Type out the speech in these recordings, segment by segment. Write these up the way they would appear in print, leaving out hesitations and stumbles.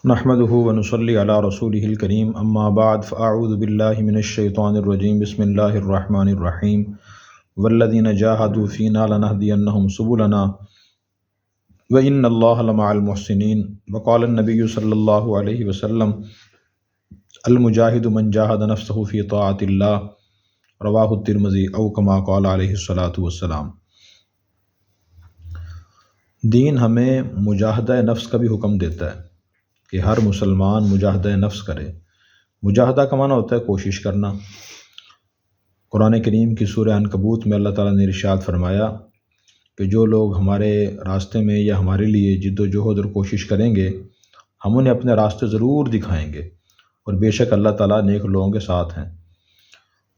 نحمده ونصلي على رسوله الكريم اما بعد فاعوذ بالله من الشيطان الرجيم بسم الله الرحمن الرحيم والذين جاهدوا فينا لنهدينهم سبلنا وإن الله لمع المحسنين وقال النبي صلى الله عليه وسلم المجاهد من جاهد نفسه في طاعة الله رواه الترمذي او كما قال عليه الصلاة والسلام۔ دین ہمیں مجاہدہ نفس کا بھی حکم دیتا ہے کہ ہر مسلمان مجاہدہ نفس کرے۔ مجاہدہ کا معنی ہوتا ہے کوشش کرنا۔ قرآن کریم کی سورہ عنکبوت میں اللہ تعالیٰ نے ارشاد فرمایا کہ جو لوگ ہمارے راستے میں یا ہمارے لیے جد و جہد اور کوشش کریں گے ہم انہیں اپنے راستے ضرور دکھائیں گے، اور بے شک اللہ تعالیٰ نیک لوگوں کے ساتھ ہیں۔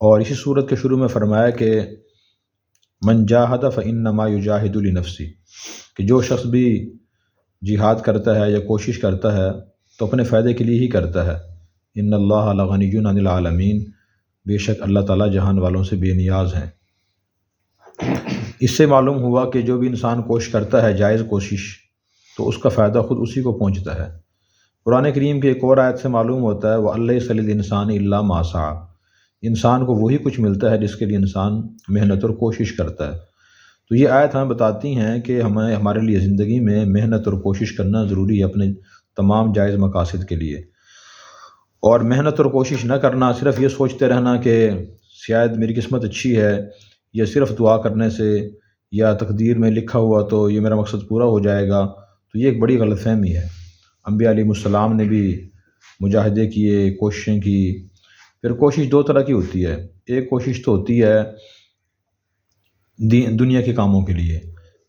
اور اسی صورت کے شروع میں فرمایا کہ من جاہد فإنما یجاہد لنفسی، کہ جو شخص بھی جہاد کرتا ہے یا کوشش کرتا ہے تو اپنے فائدے کے لیے ہی کرتا ہے۔ ان اللہ لغنی عن العالمین، بے شک اللہ تعالیٰ جہان والوں سے بے نیاز ہیں۔ اس سے معلوم ہوا کہ جو بھی انسان کوشش کرتا ہے جائز کوشش تو اس کا فائدہ خود اسی کو پہنچتا ہے۔ قرآن کریم کی ایک اور آیت سے معلوم ہوتا ہے وَأَلَّيْسَ لِلْإِنسَانِ إِلَّا مَا سَعَىٰ، انسان کو وہی کچھ ملتا ہے جس کے لیے انسان محنت اور کوشش کرتا ہے۔ تو یہ آیت ہمیں بتاتی ہیں کہ ہمارے لیے زندگی میں محنت اور کوشش کرنا ضروری ہے اپنے تمام جائز مقاصد کے لیے، اور محنت اور کوشش نہ کرنا، صرف یہ سوچتے رہنا کہ شاید میری قسمت اچھی ہے، یا صرف دعا کرنے سے یا تقدیر میں لکھا ہوا تو یہ میرا مقصد پورا ہو جائے گا، تو یہ ایک بڑی غلط فہمی ہے۔ انبیاء علیہ السلام نے بھی مجاہدے کیے، کوششیں کی۔ پھر کوشش دو طرح کی ہوتی ہے، ایک کوشش تو ہوتی ہے دنیا کے کاموں کے لیے،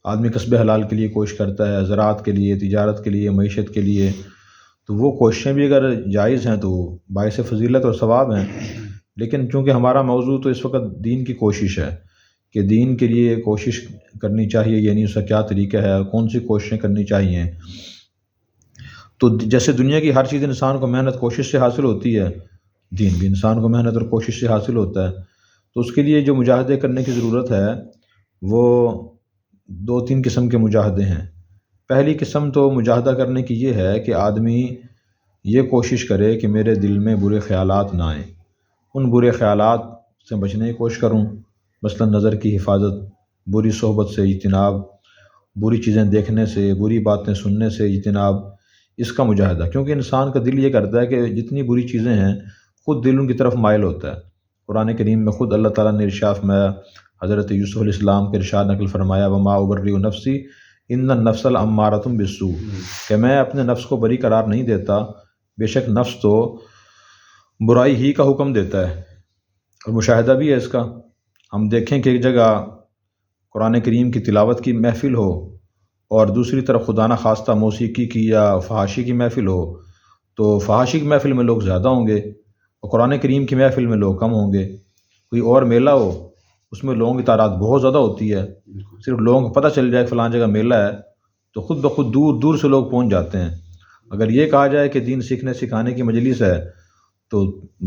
آدمی کسب حلال کے لیے کوشش کرتا ہے، زراعت کے لیے، تجارت کے لیے، معیشت کے لیے، تو وہ کوششیں بھی اگر جائز ہیں تو باعث فضیلت اور ثواب ہیں، لیکن چونکہ ہمارا موضوع تو اس وقت دین کی کوشش ہے کہ دین کے لیے کوشش کرنی چاہیے، یعنی اس کا کیا طریقہ ہے، کون سی کوششیں کرنی چاہیے۔ تو جیسے دنیا کی ہر چیز انسان کو محنت کوشش سے حاصل ہوتی ہے، دین بھی انسان کو محنت اور کوشش سے حاصل ہوتا ہے۔ تو اس کے لیے جو مجاہدے کرنے کی ضرورت ہے وہ دو تین قسم کے مجاہدے ہیں۔ پہلی قسم تو مجاہدہ کرنے کی یہ ہے کہ آدمی یہ کوشش کرے کہ میرے دل میں برے خیالات نہ آئیں، ان برے خیالات سے بچنے کی کوشش کروں، مثلا نظر کی حفاظت، بری صحبت سے اجتناب، بری چیزیں دیکھنے سے، بری باتیں سننے سے اجتناب، اس کا مجاہدہ۔ کیونکہ انسان کا دل یہ کرتا ہے کہ جتنی بری چیزیں ہیں خود دل ان کی طرف مائل ہوتا ہے۔ قرآن کریم میں خود اللہ تعالیٰ نے ارشاد فرمایا، حضرت یوسف علیہ السلام کے ارشاد نقل فرمایا وما ابرئ نفسی ان النفس لامارۃ بالسوء، کہ میں اپنے نفس کو بری قرار نہیں دیتا، بے شک نفس تو برائی ہی کا حکم دیتا ہے۔ اور مشاہدہ بھی ہے اس کا، ہم دیکھیں کہ ایک جگہ قرآن کریم کی تلاوت کی محفل ہو اور دوسری طرف خدا نہ خواستہ موسیقی کی یا فحاشی کی محفل ہو، تو فحاشی کی محفل میں لوگ زیادہ ہوں گے اور قرآن کریم کی محفل میں لوگ کم ہوں گے۔ کوئی اور میلہ ہو اس میں لوگوں کی تعداد بہت زیادہ ہوتی ہے، صرف لوگوں کو پتہ چل جائے کہ فلاں جگہ میلہ ہے تو خود بخود دور دور سے لوگ پہنچ جاتے ہیں۔ اگر یہ کہا جائے کہ دین سیکھنے سکھانے کی مجلس ہے تو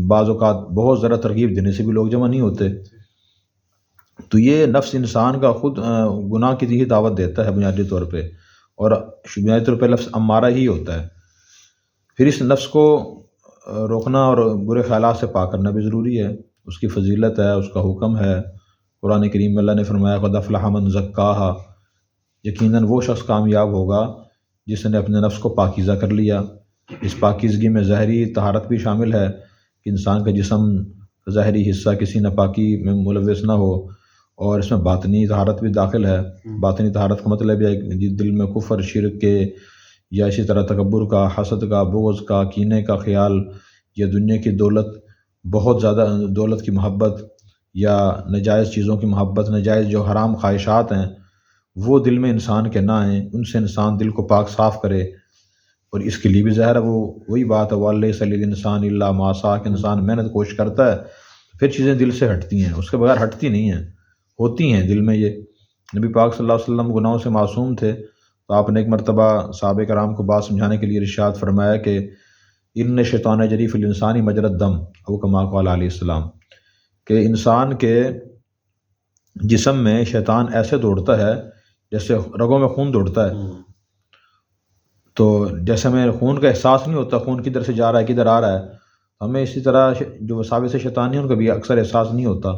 بعض اوقات بہت ذرا ترغیب دینے سے بھی لوگ جمع نہیں ہوتے۔ تو یہ نفس انسان کا خود گناہ کی ہی دعوت دیتا ہے بنیادی طور پہ، اور بنیادی طور پہ لفظ امارہ ہی ہوتا ہے۔ پھر اس نفس کو روکنا اور برے خیالات سے پاک کرنا بھی ضروری ہے، اس کی فضیلت ہے، اس کا حکم ہے۔ قرآن کریم میں اللہ نے فرمایا قد افلح من زکاہا، یقیناً وہ شخص کامیاب ہوگا جس نے اپنے نفس کو پاکیزہ کر لیا۔ اس پاکیزگی میں ظاہری طہارت بھی شامل ہے کہ انسان کا جسم ظاہری حصہ کسی ناپاکی میں ملوث نہ ہو، اور اس میں باطنی طہارت بھی داخل ہے۔ باطنی طہارت کا مطلب ہے کہ دل میں کفر، شرک کے یا اسی طرح تکبر کا، حسد کا، بغض کا، کینے کا خیال، یا دنیا کی دولت، بہت زیادہ دولت کی محبت، یا ناجائز چیزوں کی محبت، ناجائز جو حرام خواہشات ہیں وہ دل میں انسان کے نہ آئیں، ان سے انسان دل کو پاک صاف کرے۔ اور اس کے لیے بھی ظاہر ہے وہی بات ہے وَلَيْسَ لِلْإِنسَانِ إِلَّا مَا سَعَىٰ، کہ انسان محنت کوشش کرتا ہے پھر چیزیں دل سے ہٹتی ہیں، اس کے بغیر ہٹتی نہیں ہیں، ہوتی ہیں دل میں۔ یہ نبی پاک صلی اللہ علیہ وسلم گناہوں سے معصوم تھے، تو آپ نے ایک مرتبہ صحابہ کرام کو بات سمجھانے کے لیے ارشاد فرمایا کہ ان شیطان یجری فی الانسان مجری الدم او کما قال علیہ السلام، کہ انسان کے جسم میں شیطان ایسے دوڑتا ہے جیسے رگوں میں خون دوڑتا ہے۔ تو جیسے ہمیں خون کا احساس نہیں ہوتا خون کدھر سے جا رہا ہے کدھر آ رہا ہے، ہمیں اسی طرح جو وساوس شیطانی ہیں ان کا بھی اکثر احساس نہیں ہوتا۔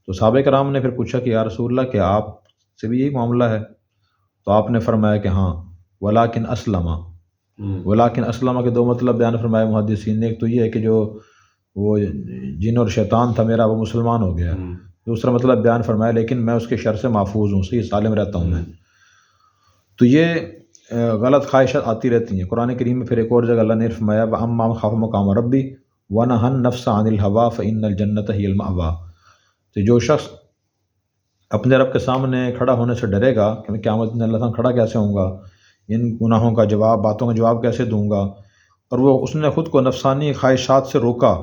تو صحابہ کرام نے پھر پوچھا کہ یا رسول اللہ کیا آپ سے بھی یہی معاملہ ہے؟ تو آپ نے فرمایا کہ ہاں، ولیکن اسلم۔ ولیکن اسلم کے دو مطلب بیان فرمائے محدثین نے، ایک تو یہ ہے کہ جو وہ جن اور شیطان تھا میرا وہ مسلمان ہو گیا، دوسرا مطلب بیان فرمایا لیکن میں اس کے شر سے محفوظ ہوں، صحیح سالم رہتا ہوں میں۔ تو یہ غلط خواہشات آتی رہتی ہیں۔ قرآن کریم میں پھر ایک اور جگہ اللہ نے فرمایا وَأَمَّا مَنْ خَافَ مَقَامَ رَبِّهِ وَنَهَى النَّفْسَ عَنِ الْهَوَىٰ فَإِنَّ الْجَنَّةَ هِيَ الْمَأْوَىٰ۔ تو جو شخص اپنے رب کے سامنے کھڑا ہونے سے ڈرے گا کہ میں قیامت میں اللہ تعالیٰ کھڑا کیسے ہوں گا، ان گناہوں کا جواب، باتوں کا جواب کیسے دوں گا، اور وہ اس نے خود کو نفسانی خواہشات سے روکا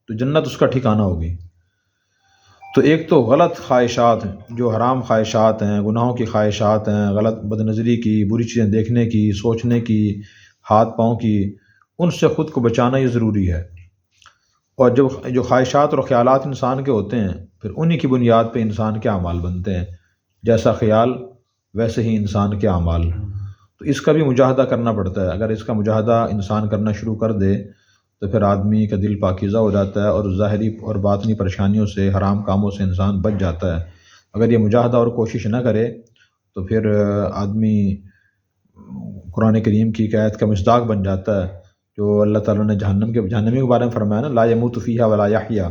تو جنت اس کا ٹھکانہ ہوگی۔ تو ایک تو غلط خواہشات جو حرام خواہشات ہیں، گناہوں کی خواہشات ہیں، غلط بد نظری کی، بری چیزیں دیکھنے کی، سوچنے کی، ہاتھ پاؤں کی، ان سے خود کو بچانا یہ ضروری ہے۔ اور جو خواہشات اور خیالات انسان کے ہوتے ہیں پھر انہی کی بنیاد پہ انسان کے اعمال بنتے ہیں، جیسا خیال ویسے ہی انسان کے اعمال۔ تو اس کا بھی مجاہدہ کرنا پڑتا ہے۔ اگر اس کا مجاہدہ انسان کرنا شروع کر دے تو پھر آدمی کا دل پاکیزہ ہو جاتا ہے اور ظاہری اور باطنی پریشانیوں سے، حرام کاموں سے انسان بچ جاتا ہے۔ اگر یہ مجاہدہ اور کوشش نہ کرے تو پھر آدمی قرآن کریم کی آیت کا مصداق بن جاتا ہے، جو اللہ تعالیٰ نے جہنمی کے بارے میں فرمایا نا لا یموت فیہا ولا یحیا،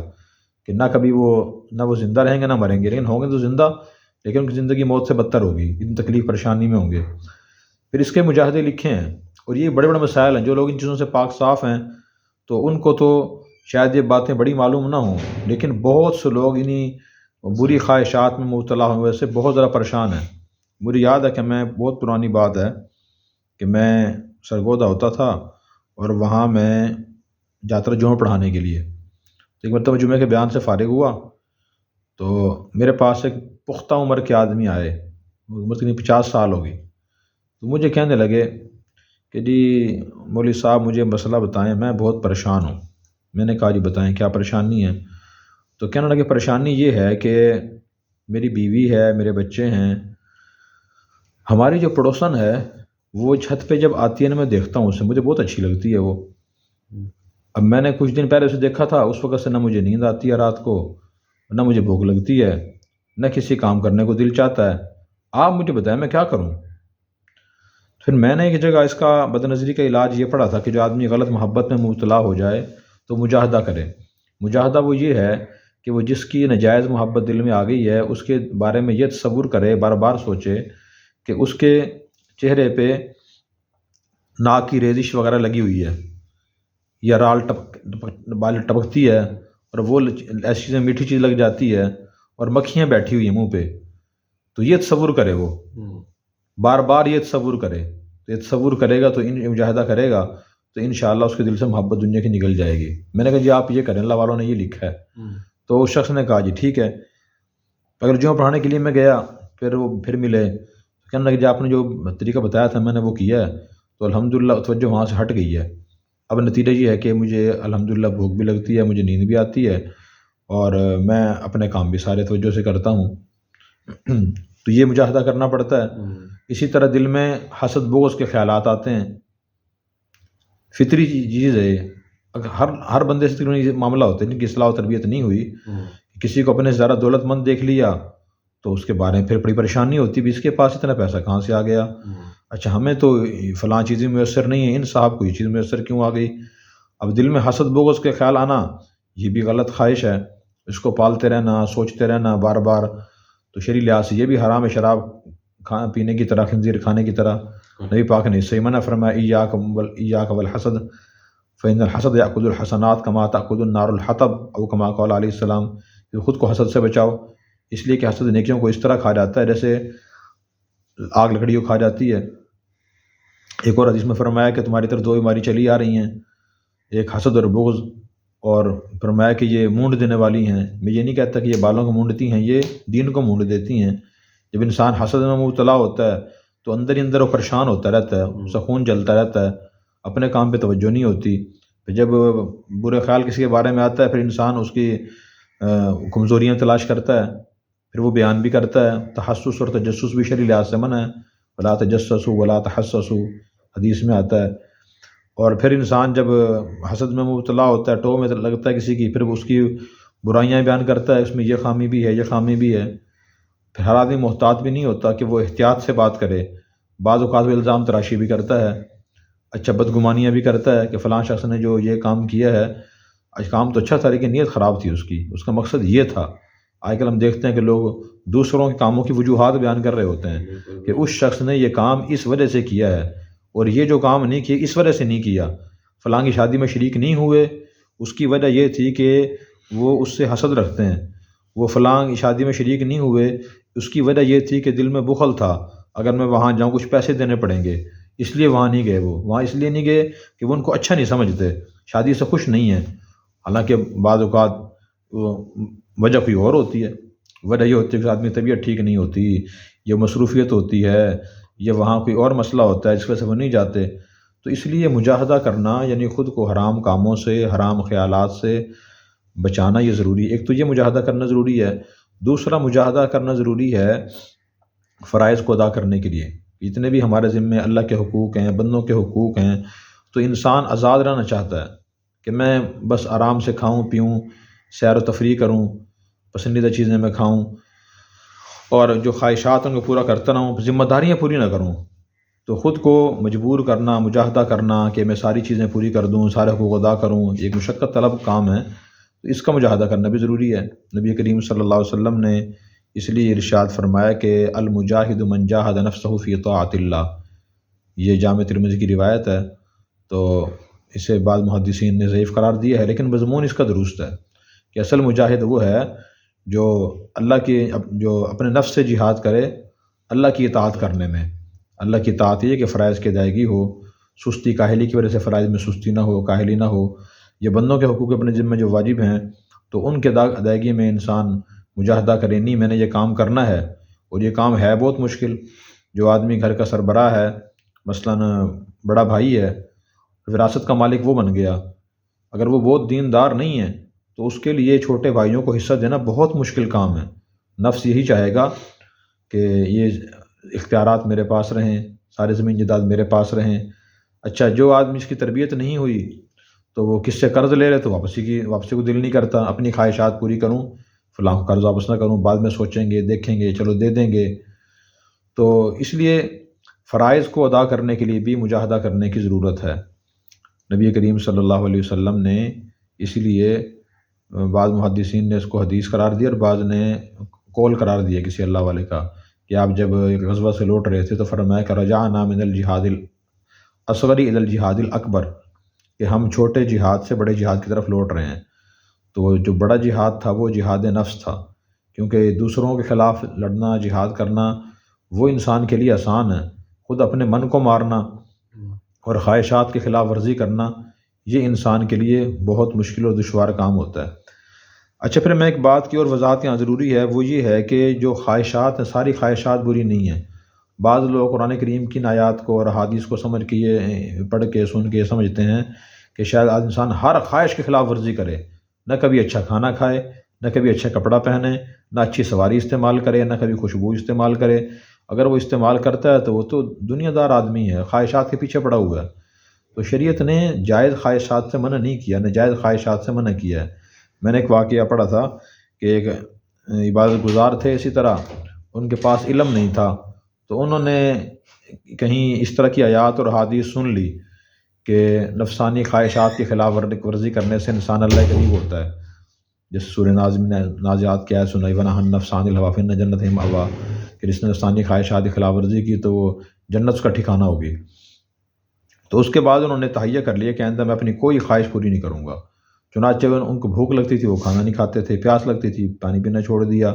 کہ نہ کبھی وہ زندہ رہیں گے نہ مریں گے، لیکن ہوں گے تو زندہ، لیکن ان کی زندگی موت سے بدتر ہوگی، اتنی تکلیف پریشانی میں ہوں گے۔ پھر اس کے مجاہدے لکھے ہیں، اور یہ بڑے بڑے مسائل ہیں۔ جو لوگ ان چیزوں سے پاک صاف ہیں تو ان کو تو شاید یہ باتیں بڑی معلوم نہ ہوں، لیکن بہت سے لوگ انہی بری خواہشات میں مبتلا ہوئے سے بہت زیادہ پریشان ہیں۔ مجھے یاد ہے کہ میں بہت پرانی بات ہے کہ میں سرگودا ہوتا تھا اور وہاں میں جاتا تھا جمعہ پڑھانے کے لیے۔ تو ایک مرتبہ جمعہ کے بیان سے فارغ ہوا تو میرے پاس ایک پختہ عمر کے آدمی آئے، عمر تقریباً 50 سال ہو گئی۔ تو مجھے کہنے لگے کہ جی مولوی صاحب مجھے مسئلہ بتائیں، میں بہت پریشان ہوں۔ میں نے کہا جی بتائیں کیا پریشانی ہے؟ تو کہنے لگے پریشانی یہ ہے کہ میری بیوی ہے، میرے بچے ہیں، ہماری جو پڑوسن ہے وہ چھت پہ جب آتی ہے نا میں دیکھتا ہوں اسے، مجھے بہت اچھی لگتی ہے وہ۔ اب میں نے کچھ دن پہلے اسے دیکھا تھا، اس وقت سے نہ مجھے نیند آتی ہے رات کو، نہ مجھے بھوک لگتی ہے، نہ کسی کام کرنے کو دل چاہتا ہے۔ آپ مجھے بتائیں میں کیا کروں؟ پھر میں نے ایک جگہ اس کا بد نظری کا علاج یہ پڑھا تھا کہ جو آدمی غلط محبت میں مبتلا ہو جائے تو مجاہدہ کرے۔ مجاہدہ وہ یہ ہے کہ وہ جس کی ناجائز محبت دل میں آ گئی ہے اس کے بارے میں یہ تصور کرے، بار بار سوچے کہ اس کے چہرے پہ ناک کی ریزش وغیرہ لگی ہوئی ہے، یا بال ٹپکتی ہے، اور وہ ایسی چیزیں میٹھی چیز لگ جاتی ہے، اور مکھیاں بیٹھی ہوئی ہیں منہ پہ، تو یہ تصور کرے، وہ بار بار یہ تصور کرے۔ تو یہ تصور کرے گا تو مجاہدہ کرے گا تو انشاءاللہ اس کے دل سے محبت دنیا کی نکل جائے گی۔ میں نے کہا جی آپ یہ کریں، اللہ والوں نے یہ لکھا ہے۔ تو اس شخص نے کہا جی ٹھیک ہے۔ اگر جمعہ پڑھانے کے لیے میں گیا، پھر وہ پھر ملے، کہنے لگے جی آپ نے جو طریقہ بتایا تھا میں نے وہ کیا ہے، تو الحمدللہ توجہ وہاں سے ہٹ گئی ہے۔ اب نتیجہ یہ ہے کہ مجھے الحمدللہ بھوک بھی لگتی ہے، مجھے نیند بھی آتی ہے، اور میں اپنے کام بھی سارے توجہ سے کرتا ہوں۔ تو یہ مجاہدہ کرنا پڑتا ہے۔ اسی طرح دل میں حسد بغض کے خیالات آتے ہیں، فطری چیز ہے۔ ہر بندے سے تقریباً یہ معاملہ ہوتا ہے جن کی اصلاح و تربیت نہیں ہوئی، کسی کو اپنے سے زیادہ دولت مند دیکھ لیا تو اس کے بارے میں پھر بڑی پریشانی ہوتی بھی، اس کے پاس اتنا پیسہ کہاں سے آ گیا؟ اچھا ہمیں تو فلاں چیزیں میسر نہیں ہیں، ان صاحب کو یہ چیز میسر کیوں آ گئی؟ اب دل میں حسد بغض کے خیال آنا یہ بھی غلط خواہش ہے، اس کو پالتے رہنا، سوچتے رہنا بار بار، تو شرعی لحاظ سے یہ بھی حرام ہے، شراب کھانے پینے کی طرح، خنزیر کھانے کی طرح۔ نبی پاک نے صحیح منع فرمایا ایاک والحسد فإن الحسد یأکل الحسنات کما تأکل النار الحطب، او کما قال علیہ السلام، خود کو حسد سے بچاؤ، اس لیے کہ حسد نیکیوں کو اس طرح کھا جاتا ہے جیسے آگ لکڑی کو کھا جاتی ہے۔ ایک اور حدیث میں فرمایا کہ تمہاری طرف دو بیماری چلی آ رہی ہیں، ایک حسد اور بغض، اور فرمایا کہ یہ مونڈ دینے والی ہیں۔ میں یہ نہیں کہتا کہ یہ بالوں کو مونڈتی ہیں، یہ دین کو مونڈ دیتی ہیں۔ جب انسان حسد میں مبتلا ہوتا ہے تو اندر ہی اندر وہ پریشان ہوتا رہتا ہے، اس کا خون جلتا رہتا ہے، اپنے کام پہ توجہ نہیں ہوتی۔ پھر جب برے خیال کسی کے بارے میں آتا ہے پھر انسان اس کی کمزوریاں تلاش کرتا ہے، پھر وہ بیان بھی کرتا ہے۔ تحسس اور تجسس بھی شرعی لحاظ سے منع ہے، ولا تجسسوا ولا تحسسوا، حدیث میں آتا ہے۔ اور پھر انسان جب حسد میں مبتلا ہوتا ہے، ٹو میں لگتا ہے کسی کی، پھر وہ اس کی برائیاں بیان کرتا ہے، اس میں یہ خامی بھی ہے، یہ خامی بھی ہے۔ پھر ہر آدمی محتاط بھی نہیں ہوتا کہ وہ احتیاط سے بات کرے، بعض اوقات وہ الزام تراشی بھی کرتا ہے، اچھا بدگمانیاں بھی کرتا ہے کہ فلاں شخص نے جو یہ کام کیا ہے، کام تو اچھا تھا لیکن نیت خراب تھی اس کی، اس کا مقصد یہ تھا۔ آج کل ہم دیکھتے ہیں کہ لوگ دوسروں کے کاموں کی وجوہات بیان کر رہے ہوتے ہیں کہ اس شخص نے یہ کام اس وجہ سے کیا ہے، اور یہ جو کام نہیں کیا اس وجہ سے نہیں کیا، فلاں کی شادی میں شریک نہیں ہوئے، اس کی وجہ یہ تھی کہ وہ اس سے حسد رکھتے ہیں، وہ فلاں کی شادی میں شریک نہیں ہوئے، اس کی وجہ یہ تھی کہ دل میں بخل تھا، اگر میں وہاں جاؤں کچھ پیسے دینے پڑیں گے، اس لیے وہاں نہیں گئے، وہ وہاں اس لیے نہیں گئے کہ وہ ان کو اچھا نہیں سمجھتے، شادی سے خوش نہیں ہیں، حالانکہ بعض اوقات وجہ کوئی اور ہوتی ہے، وجہ یہ ہوتی ہے کہ آدمی طبیعت ٹھیک نہیں ہوتی، یہ مصروفیت ہوتی ہے، یا وہاں کوئی اور مسئلہ ہوتا ہے جس وجہ سے وہ نہیں جاتے۔ تو اس لیے مجاہدہ کرنا یعنی خود کو حرام کاموں سے، حرام خیالات سے بچانا یہ ضروری ہے۔ ایک تو یہ مجاہدہ کرنا ضروری ہے، دوسرا مجاہدہ کرنا ضروری ہے فرائض کو ادا کرنے کے لیے۔ جتنے بھی ہمارے ذمے اللہ کے حقوق ہیں، بندوں کے حقوق ہیں، تو انسان آزاد رہنا چاہتا ہے کہ میں بس آرام سے کھاؤں پیوں، سیر و تفریح کروں، پسندیدہ چیزیں میں کھاؤں، اور جو خواہشات ان کو پورا کرتا رہوں، ذمہ داریاں پوری نہ کروں۔ تو خود کو مجبور کرنا، مجاہدہ کرنا کہ میں ساری چیزیں پوری کر دوں، سارے حقوق ادا کروں، یہ ایک مشقت طلب کام ہے، تو اس کا مجاہدہ کرنا بھی ضروری ہے۔ نبی کریم صلی اللہ علیہ وسلم نے اس لیے ارشاد فرمایا کہ المجاہد من جاہد نفسہ فی طاعت اللہ، یہ جامع ترمذی کی روایت ہے، تو اسے بعض محدثین نے ضعیف قرار دیا ہے، لیکن مضمون اس کا درست ہے کہ اصل مجاہد وہ ہے جو اللہ کی، جو اپنے نفس سے جہاد کرے اللہ کی اطاعت کرنے میں۔ اللہ کی اطاعت یہ کہ فرائض کی ادائیگی ہو، سستی کاہلی کی وجہ سے فرائض میں سستی نہ ہو، کاہلی نہ ہو، یہ بندوں کے حقوق اپنے ذمہ جو واجب ہیں تو ان کے ادائیگی میں انسان مجاہدہ کرے، نہیں میں نے یہ کام کرنا ہے، اور یہ کام ہے بہت مشکل۔ جو آدمی گھر کا سربراہ ہے، مثلاً بڑا بھائی ہے، وراثت کا مالک وہ بن گیا، اگر وہ بہت دیندار نہیں ہے تو اس کے لیے چھوٹے بھائیوں کو حصہ دینا بہت مشکل کام ہے۔ نفس یہی چاہے گا کہ یہ اختیارات میرے پاس رہیں، سارے زمین جائیداد میرے پاس رہیں۔ اچھا جو آدمی اس کی تربیت نہیں ہوئی تو وہ کس سے قرض لے رہے تو واپسی کو دل نہیں کرتا، اپنی خواہشات پوری کروں، فلاں کو قرض واپس نہ کروں، بعد میں سوچیں گے، دیکھیں گے، چلو دے دیں گے۔ تو اس لیے فرائض کو ادا کرنے کے لیے بھی مجاہدہ کرنے کی ضرورت ہے۔ نبی کریم صلی اللہ علیہ وسلم نے اس لیے بعض محدثین نے اس کو حدیث قرار دیا، اور بعض نے قول قرار دیا کسی اللہ والے کا، کہ آپ جب ایک غزوہ سے لوٹ رہے تھے تو فرمایا کہ رجعنا من الجہاد الاصغر الی الجہاد الاکبر، کہ ہم چھوٹے جہاد سے بڑے جہاد کی طرف لوٹ رہے ہیں۔ تو جو بڑا جہاد تھا وہ جہاد نفس تھا، کیونکہ دوسروں کے خلاف لڑنا، جہاد کرنا وہ انسان کے لیے آسان ہے، خود اپنے من کو مارنا اور خواہشات کی خلاف ورزی کرنا یہ انسان کے لیے بہت مشکل اور دشوار کام ہوتا ہے۔ اچھا پھر میں ایک بات کی اور وضاحت یہاں ضروری ہے، وہ یہ ہے کہ جو خواہشات ہیں ساری خواہشات بری نہیں ہیں۔ بعض لوگ قرآن کریم کی آیات کو اور احادیث کو سمجھ کے یہ پڑھ کے سن کے سمجھتے ہیں کہ شاید انسان ہر خواہش کے خلاف ورزی کرے، نہ کبھی اچھا کھانا کھائے، نہ کبھی اچھا کپڑا پہنے، نہ اچھی سواری استعمال کرے، نہ کبھی خوشبو استعمال کرے۔ اگر وہ استعمال کرتا ہے تو وہ تو دنیا دار آدمی ہے، خواہشات کے پیچھے پڑا ہوا ہے۔ تو شریعت نے جائز خواہشات سے منع نہیں کیا، ناجائز خواہشات سے منع کیا ہے۔ میں نے ایک واقعہ پڑھا تھا کہ ایک عبادت گزار تھے، اسی طرح ان کے پاس علم نہیں تھا، تو انہوں نے کہیں اس طرح کی آیات اور احادیث سن لی کہ نفسانی خواہشات کی خلاف ورزی کرنے سے انسان اللہ کے قریب ہوتا ہے، جس سورہ نازعات کی آیت سنائی ونہا النفس عن الہویٰ فإن الجنۃ ہی مأواہ، کہ جس نے نفسانی خواہشات کی خلاف ورزی کی تو وہ جنت اس کا ٹھکانہ ہوگی۔ تو اس کے بعد انہوں نے تہیہ کر لیا کہ آئندہ میں اپنی کوئی خواہش پوری نہیں کروں گا۔ چنانچہ ان کو بھوک لگتی تھی وہ کھانا نہیں کھاتے تھے، پیاس لگتی تھی پانی پینا چھوڑ دیا،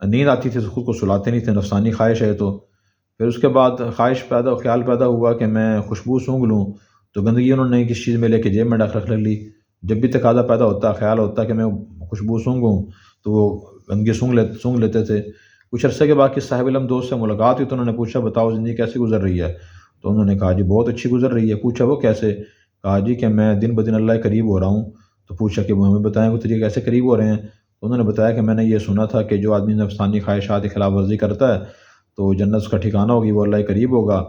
نیند آتی تھی تو خود کو سلاتے نہیں تھے، نفسانی خواہش ہے تو۔ پھر اس کے بعد خیال پیدا ہوا کہ میں خوشبو سونگھ لوں، تو گندگی انہوں نے کس چیز میں لے کے جیب میں رکھ لی۔ جب بھی تقاضا پیدا ہوتا، خیال ہوتا کہ میں خوشبو سونگھوں تو وہ گندگی سونگھ لیتے تھے۔ کچھ عرصے کے بعد کسی صاحب علم دوست سے ملاقات ہوئی تو انہوں نے پوچھا بتاؤ زندگی کیسے گزر رہی ہے؟ تو انہوں نے کہا جی بہت اچھی گزر رہی ہے۔ پوچھا وہ کیسے؟ کہا جی کہ میں دن بدن اللہ کے قریب ہو رہا ہوں۔ تو پوچھا کہ وہ ہمیں بتائیں وہ طریقے کیسے قریب ہو رہے ہیں؟ تو انہوں نے بتایا کہ میں نے یہ سنا تھا کہ جو آدمی نفسانی خواہشات کی خلاف ورزی کرتا ہے تو جنت اس کا ٹھکانہ ہوگی، وہ اللہ کے قریب ہوگا۔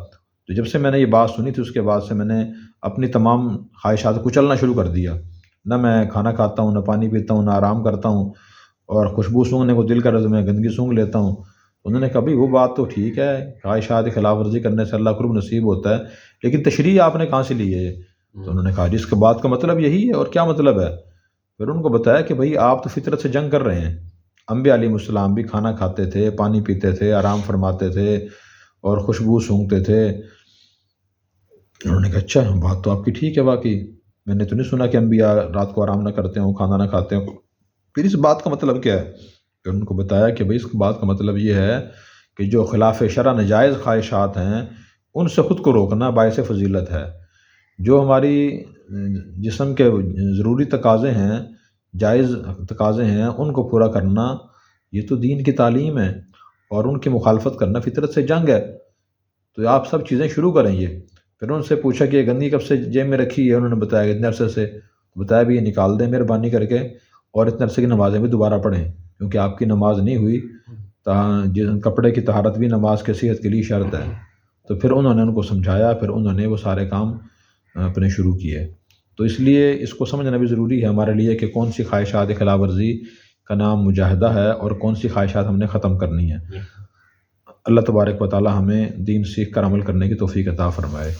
تو جب سے میں نے یہ بات سنی تھی اس کے بعد سے میں نے اپنی تمام خواہشات کو کچلنا شروع کر دیا، نہ میں کھانا کھاتا ہوں، نہ پانی پیتا ہوں، نہ آرام کرتا ہوں، اور خوشبو سونگھنے کو دل کر تو میں گندگی سونگھ لیتا ہوں۔ انہوں نے کہا بھائی وہ بات تو ٹھیک ہے، خواہشات کی خلاف ورزی کرنے سے اللہ قرب نصیب ہوتا ہے، لیکن تشریح آپ نے کہاں سے لی ہے؟ تو انہوں نے کہا جس کے بات کا مطلب یہی ہے، اور کیا مطلب ہے؟ پھر ان کو بتایا کہ بھائی آپ تو فطرت سے جنگ کر رہے ہیں، انبیاء علیہ السلام بھی کھانا کھاتے تھے، پانی پیتے تھے، آرام فرماتے تھے اور خوشبو سونگھتے تھے۔ انہوں نے کہا اچھا بات تو آپ کی ٹھیک ہے، واقعی میں نے تو نہیں سنا کہ انبیاء رات کو آرام نہ کرتے ہوں، کھانا نہ کھاتے ہوں، پھر اس بات کا مطلب کیا ہے؟ پھر ان کو بتایا کہ بھئی اس بات کا مطلب یہ ہے کہ جو خلاف شرع ناجائز خواہشات ہیں ان سے خود کو روکنا باعث فضیلت ہے۔ جو ہماری جسم کے ضروری تقاضے ہیں، جائز تقاضے ہیں، ان کو پورا کرنا یہ تو دین کی تعلیم ہے، اور ان کی مخالفت کرنا فطرت سے جنگ ہے۔ تو آپ سب چیزیں شروع کریں یہ۔ پھر ان سے پوچھا کہ یہ گندی کب سے جیب میں رکھی ہے؟ انہوں نے بتایا کہ اتنے عرصے سے۔ بتایا بھی یہ نکال دیں مہربانی کر کے، اور اتنے عرصے کی نمازیں بھی دوبارہ پڑھیں، کیونکہ آپ کی نماز نہیں ہوئی، کپڑے کی طہارت بھی نماز کی صحت کے لیے شرط ہے۔ تو پھر انہوں نے ان کو سمجھایا، پھر انہوں نے وہ سارے کام اپنے شروع کیے۔ تو اس لیے اس کو سمجھنا بھی ضروری ہے ہمارے لیے کہ کون سی خواہشات خلاف ورزی کا نام مجاہدہ ہے اور کون سی خواہشات ہم نے ختم کرنی ہے۔ اللہ تبارک و تعالی ہمیں دین سیکھ کر عمل کرنے کی توفیق عطا فرمائے۔